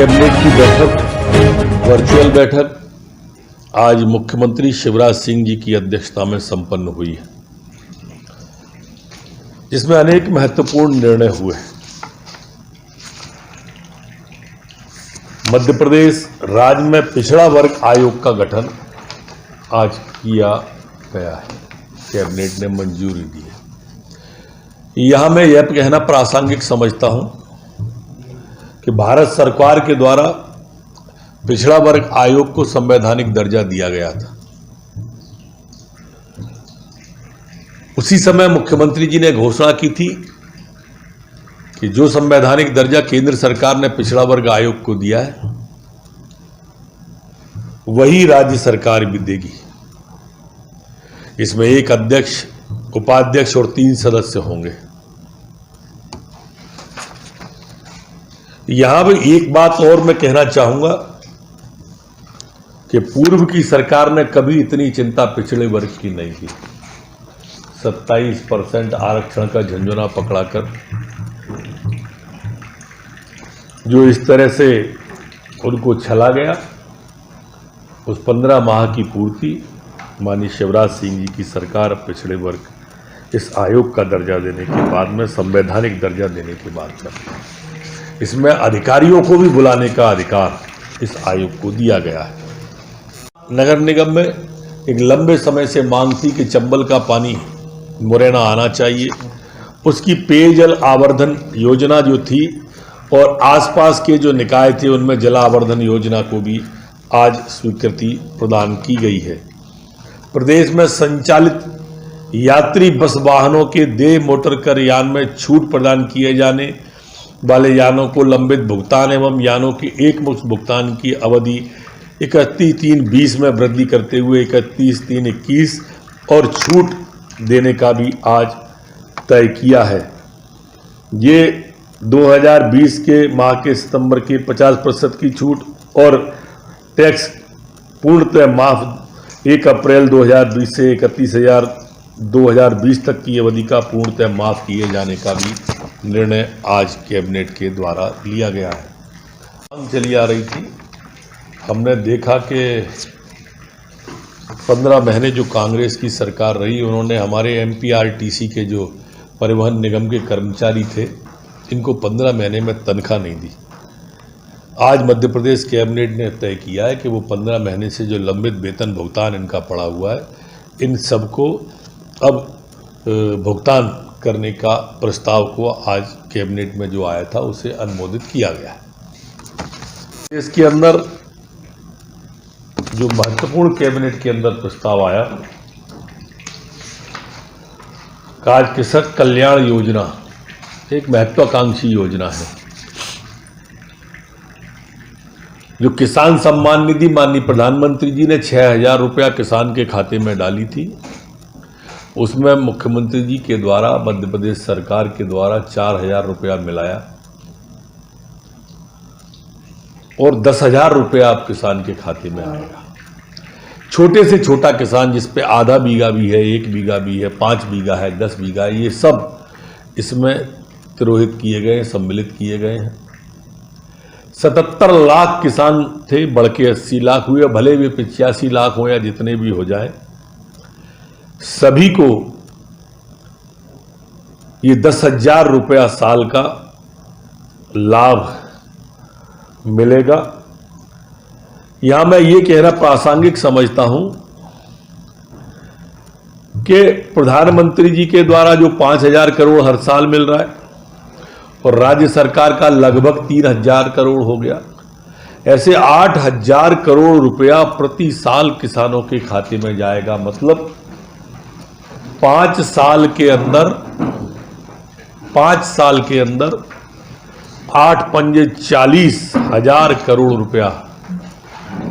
Cabinet की बैठक, virtual बैठक आज मुख्यमंत्री शिवराज सिंह जी की अध्यक्षता में संपन्न हुई है, जिसमें अनेक महत्वपूर्ण निर्णय हुए। मध्य प्रदेश राज्य में पिछड़ा वर्ग आयोग का गठन आज किया गया है, कैबिनेट ने मंजूरी दी है। यहां मैं यह कहना प्रासंगिक समझता हूं कि भारत सरकार के द्वारा पिछड़ा वर्ग आयोग को संवैधानिक दर्जा दिया गया था। उसी समय मुख्यमंत्री जी ने घोषणा की थी कि जो संवैधानिक दर्जा केंद्र सरकार ने पिछड़ा वर्ग आयोग को दिया है, वही राज्य सरकार भी देगी। इसमें एक अध्यक्ष, उपाध्यक्ष और 3 सदस्य होंगे। यहां भी एक बात और मैं कहना चाहूंगा कि पूर्व की सरकार ने कभी इतनी चिंता पिछड़े वर्ग की नहीं की। 27% आरक्षण का झंझोना पकड़ाकर जो इस तरह से उनको छला गया, उस 15 माह की पूर्ति माननीय शिवराज सिंह जी की सरकार पिछड़े वर्ग इस आयोग का दर्जा देने के बाद में, संवैधानिक दर्जा देने के बाद में, इसमें अधिकारियों को भी बुलाने का अधिकार इस आयोग को दिया गया है। नगर निगम में एक लंबे समय से मांग थी कि चंबल का पानी मुरैना आना चाहिए। उसकी पेयजल आवर्धन योजना जो थी और आसपास के जो निकाय थे, उनमें जलावर्धन योजना को भी आज स्वीकृति प्रदान की गई है। प्रदेश में संचालित यात्री बस वाहनों के देय मोटर कर यान में छूट प्रदान किए जाने वाले यानों को लंबित भुगतान एवं यानों की एकमुश्त भुगतान की अवधि 31/3/20 में वृद्धि करते हुए 31/3/21 और छूट देने का भी आज तय किया है। ये 2020 के माह के सितंबर के 50% की छूट और टैक्स पूर्णतः माफ 1 अप्रैल 2020 से 31/2020 तक की अवधि का पूर्णतः माफ किए जाने का भी निर्णय आज कैबिनेट के द्वारा लिया गया है। मांग चली आ रही थी, हमने देखा कि 15 महीने जो कांग्रेस की सरकार रही, उन्होंने हमारे एमपीआरटीसी के जो परिवहन निगम के कर्मचारी थे, इनको 15 महीने में तनख्वाह नहीं दी। आज मध्य प्रदेश कैबिनेट ने तय किया है कि वो 15 महीने से जो लंबित वेतन भुगतान इनका पड़ा हुआ है, इन सबको अब भुगतान करने का प्रस्ताव को आज कैबिनेट में जो आया था उसे अनुमोदित किया गया है। इसके अंदर जो महत्वपूर्ण कैबिनेट के अंदर प्रस्ताव आया, आज कृषक कल्याण योजना एक महत्वाकांक्षी योजना है। जो किसान सम्मान निधि माननीय प्रधानमंत्री जी ने 6,000 रुपया किसान के खाते में डाली थी, उसमें मुख्यमंत्री जी के द्वारा मध्य प्रदेश सरकार के द्वारा 4,000 रुपया मिलाया और 10,000 रुपया अब किसान के खाते में आएगा। छोटे से छोटा किसान जिस पे आधा बीघा भी है, 1 बीघा भी है, 5 बीघा है, 10 बीघा है, ये सब इसमें तिरोहित किए गए, सम्मिलित किए गए हैं। 77 लाख किसान थे, बढ़ के 80 लाख हुए। भले वे 85 लाख हो या जितने भी हो जाए, सभी को ये 10,000 रुपया साल का लाभ मिलेगा। यहां मैं ये कहना प्रासंगिक समझता हूं कि प्रधानमंत्री जी के द्वारा जो 5,000 करोड़ हर साल मिल रहा है और राज्य सरकार का लगभग 3,000 करोड़ हो गया, ऐसे 8,000 करोड़ रुपया प्रति साल किसानों के खाते में जाएगा। मतलब 5 साल के अंदर 8 पंजे 40,000 करोड़ रुपया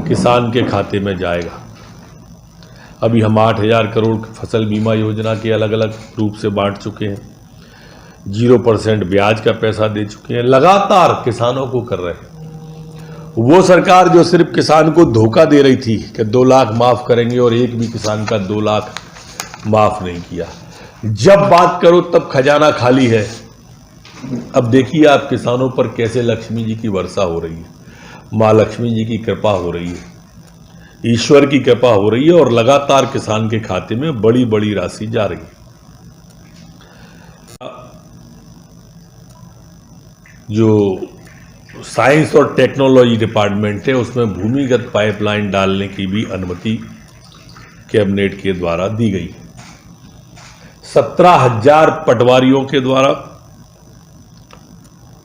किसान के खाते में जाएगा। अभी हम 8,000 करोड़ फसल बीमा योजना के अलग अलग रूप से बांट चुके हैं, 0% ब्याज का पैसा दे चुके हैं, लगातार किसानों को कर रहे हैं। वो सरकार जो सिर्फ किसान को धोखा दे रही थी कि 2 लाख माफ करेंगे और एक भी किसान का 2 लाख माफ नहीं किया। जब बात करो तब खजाना खाली है। अब देखिए आप किसानों पर कैसे लक्ष्मी जी की वर्षा हो रही है। माँ लक्ष्मी जी की कृपा हो रही है, ईश्वर की कृपा हो रही है और लगातार किसान के खाते में बड़ी बड़ी राशि जा रही है। जो साइंस और टेक्नोलॉजी डिपार्टमेंट है उसमें भूमिगत पाइपलाइन डालने की भी अनुमति कैबिनेट के द्वारा दी गई। 17,000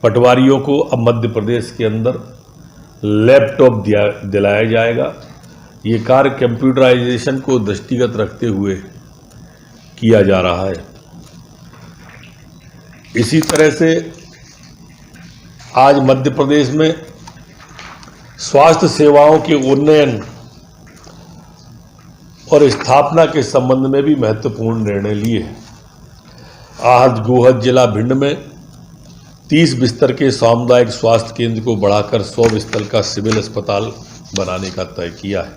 पटवारियों को अब मध्य प्रदेश के अंदर लैपटॉप दिलाया जाएगा। ये कार्य कंप्यूटराइजेशन को दृष्टिगत रखते हुए किया जा रहा है। इसी तरह से आज मध्य प्रदेश में स्वास्थ्य सेवाओं के उन्नयन और स्थापना के संबंध में भी महत्वपूर्ण निर्णय लिए हैं। आहत गोहद जिला भिंड में 30 बिस्तर के सामुदायिक स्वास्थ्य केंद्र को बढ़ाकर 100 बिस्तर का सिविल अस्पताल बनाने का तय किया है।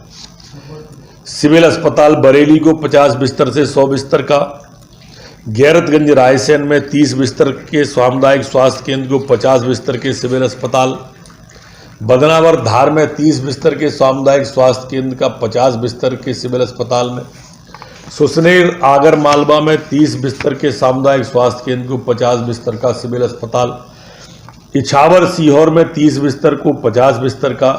सिविल अस्पताल बरेली को 50 बिस्तर से 100 बिस्तर का, गैरतगंज रायसेन में 30 बिस्तर के सामुदायिक स्वास्थ्य केंद्र को 50 बिस्तर के सिविल अस्पताल, बदनावर धार में 30 बिस्तर के सामुदायिक स्वास्थ्य केंद्र का 50 बिस्तर के सिविल अस्पताल में, सुसनेर आगर मालवा में 30 बिस्तर के सामुदायिक स्वास्थ्य केंद्र को 50 बिस्तर का सिविल अस्पताल, इछावर सीहोर में 30 बिस्तर को 50 बिस्तर का,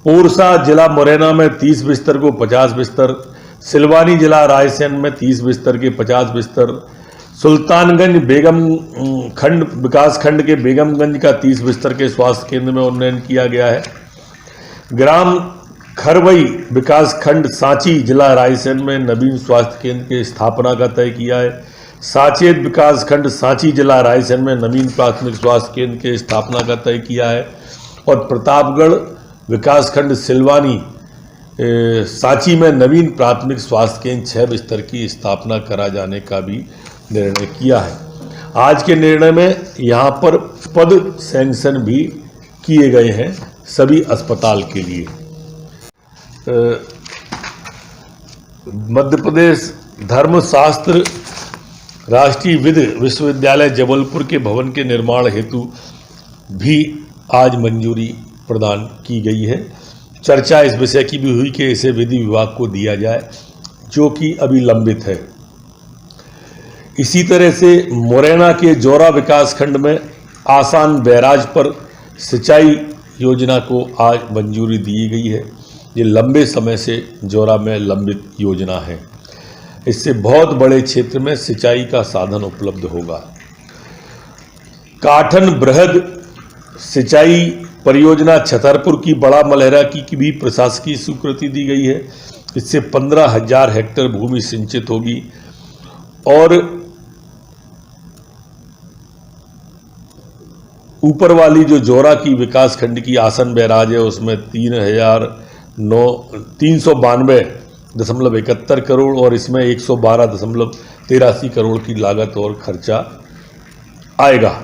पोरसा जिला मुरैना में 30 बिस्तर को 50 बिस्तर, सिलवानी जिला रायसेन में 30 बिस्तर के 50 बिस्तर, सुल्तानगंज बेगम खंड विकास खंड के बेगमगंज का 30 बिस्तर के स्वास्थ्य केंद्र में उन्नयन किया गया है। ग्राम खरवई विकास खंड सांची जिला रायसेन में नवीन स्वास्थ्य केंद्र की स्थापना का तय किया है। साचेत विकास खंड सांची जिला रायसेन में नवीन प्राथमिक स्वास्थ्य केंद्र की स्थापना का तय किया है। और प्रतापगढ़ विकास खंड सिलवानी सांची में नवीन प्राथमिक स्वास्थ्य केंद्र 6 बिस्तर की स्थापना करा जाने का भी निर्णय किया है। आज के निर्णय में यहाँ पर पद सैंक्शन भी किए गए हैं सभी अस्पताल के लिए। मध्य प्रदेश धर्मशास्त्र राष्ट्रीय विधि विश्वविद्यालय जबलपुर के भवन के निर्माण हेतु भी आज मंजूरी प्रदान की गई है। चर्चा इस विषय की भी हुई कि इसे विधि विभाग को दिया जाए, जो कि अभी लंबित है। इसी तरह से मुरैना के जौरा विकास खंड में आसान बैराज पर सिंचाई योजना को आज मंजूरी दी गई है। ये लंबे समय से जौरा में लंबित योजना है। इससे बहुत बड़े क्षेत्र में सिंचाई का साधन उपलब्ध होगा। काठन बृहद सिंचाई परियोजना छतरपुर की बड़ा मलहरा की भी प्रशासकीय स्वीकृति दी गई है। इससे 15,000 हेक्टेयर भूमि सिंचित होगी और ऊपर वाली जो जौरा की विकास खंड की आसन बैराज है उसमें 392.71 करोड़ और इसमें 112.83 करोड़ की लागत और खर्चा आएगा।